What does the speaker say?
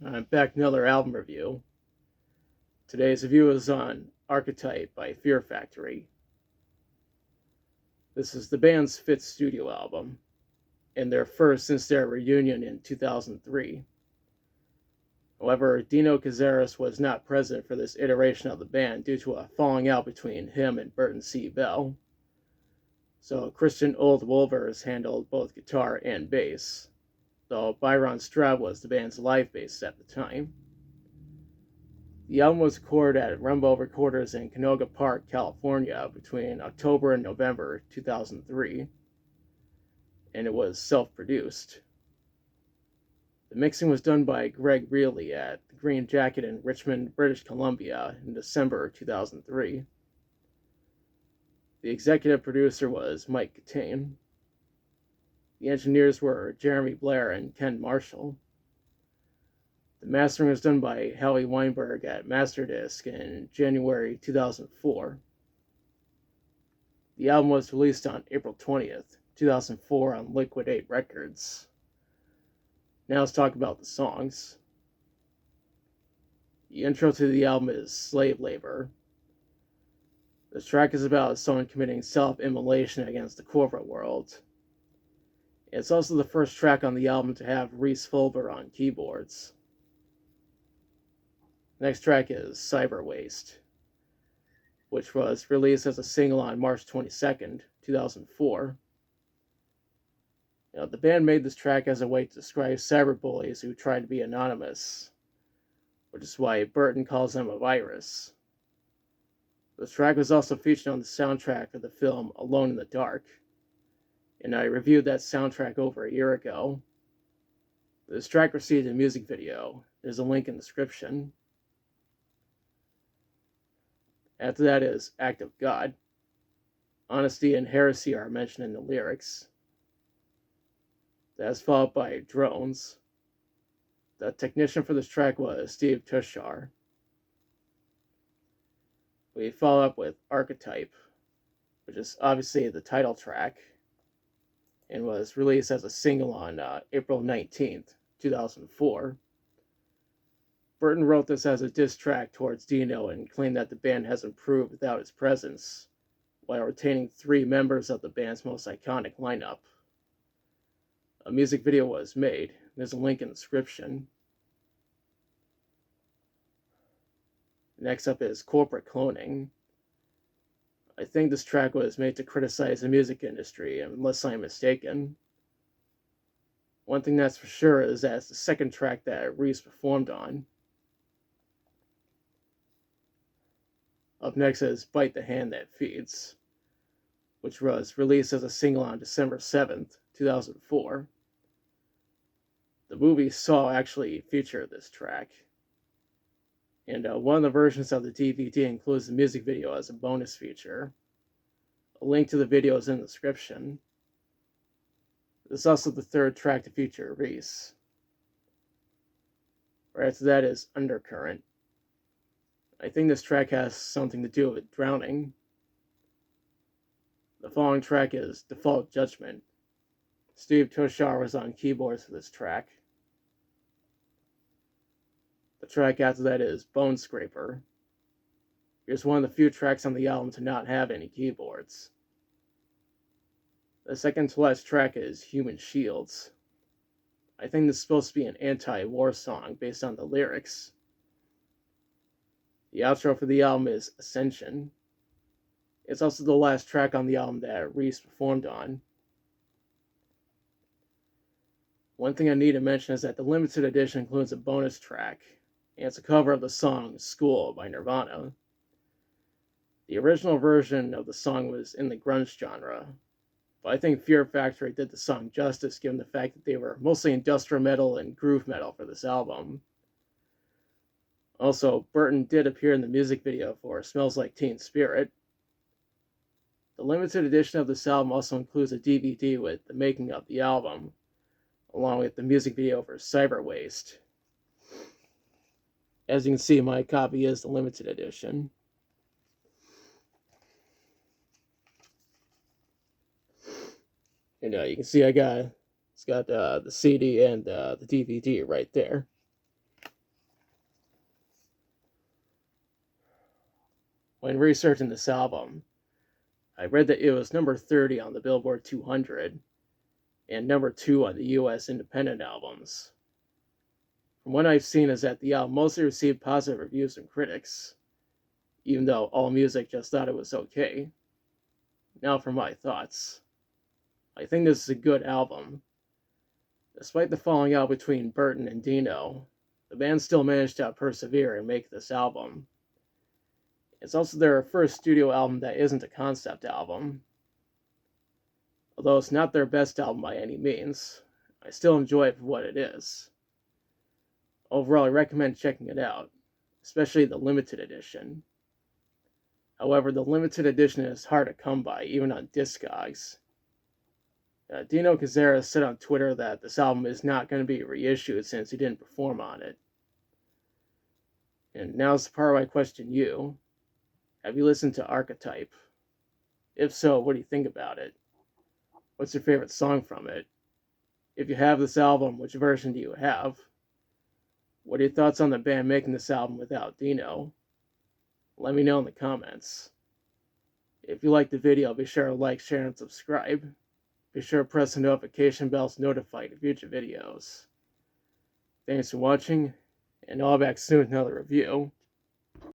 I'm back with another album review. Today's review is on Archetype by Fear Factory. This is the band's fifth studio album, and their first since their reunion in 2003. However, Dino Cazares was not present for this iteration of the band due to a falling out between him and Burton C. Bell. So Christian Oldwolvers handled both guitar and bass, though Byron Straub was the band's live bassist at the time. The album was recorded at Rumbo Recorders in Canoga Park, California between October and November 2003, and it was self-produced. The mixing was done by Greg Reilly at the Green Jacket in Richmond, British Columbia in December 2003. The executive producer was Mike Catane. The engineers were Jeremy Blair and Ken Marshall. The mastering was done by Howie Weinberg at Masterdisc in January 2004. The album was released on April 20th, 2004 on Liquid 8 Records. Now let's talk about the songs. The intro to the album is Slave Labor. This track is about someone committing self-immolation against the corporate world. It's also the first track on the album to have Reese Fulber on keyboards. Next track is Cyber Waste, which was released as a single on March 22nd, 2004. The band made this track as a way to describe cyberbullies who try to be anonymous, which is why Burton calls them a virus. This track was also featured on the soundtrack of the film Alone in the Dark, and I reviewed that soundtrack over a year ago. This track received a music video. There's a link in the description. After that is Act of God. Honesty and heresy are mentioned in the lyrics. That's followed by Drones. The technician for this track was Steve Tushar. We follow up with Archetype, which is obviously the title track, and was released as a single on April 19th, 2004. Burton wrote this as a diss track towards Dino and claimed that the band has improved without his presence, while retaining three members of the band's most iconic lineup. A music video was made. There's a link in the description. Next up is Corporate Cloning. I think this track was made to criticize the music industry, unless I'm mistaken. One thing that's for sure is that it's the second track that Reese performed on. Up next is Bite the Hand That Feeds, which was released as a single on December 7th, 2004. The movie Saw actually featured this track, and one of the versions of the DVD includes the music video as a bonus feature. A link to the video is in the description. This is also the third track to feature Reese. Right after that is Undercurrent. I think this track has something to do with drowning. The following track is Default Judgment. Steve Tushar was on keyboards for this track. The track after that is Bone Scraper. Here's one of the few tracks on the album to not have any keyboards. The second to last track is Human Shields. I think this is supposed to be an anti-war song based on the lyrics. The outro for the album is Ascension. It's also the last track on the album that Reese performed on. One thing I need to mention is that the limited edition includes a bonus track, and it's a cover of the song School by Nirvana. The original version of the song was in the grunge genre, but I think Fear Factory did the song justice given the fact that they were mostly industrial metal and groove metal for this album. Also, Burton did appear in the music video for Smells Like Teen Spirit. The limited edition of this album also includes a DVD with the making of the album, along with the music video for Cyber Waste. As you can see, my copy is the limited edition. And you can see it's got the CD and the DVD right there. When researching this album, I read that it was number 30 on the Billboard 200 and number 2 on the US independent albums. From what I've seen is that the album mostly received positive reviews from critics, even though AllMusic just thought it was okay. Now for my thoughts. I think this is a good album. Despite the falling out between Burton and Dino, the band still managed to persevere and make this album. It's also their first studio album that isn't a concept album. Although it's not their best album by any means, I still enjoy it for what it is. Overall, I recommend checking it out, especially the limited edition. However, the limited edition is hard to come by, even on Discogs. Dino Cazares said on Twitter that this album is not going to be reissued since he didn't perform on it. And now's the part where I question you. Have you listened to Archetype? If so, what do you think about it? What's your favorite song from it? If you have this album, which version do you have? What are your thoughts on the band making this album without Dino? Let me know in the comments. If you liked the video, be sure to like, share, and subscribe. Be sure to press the notification bell to notify you of future videos. Thanks for watching, and I'll be back soon with another review.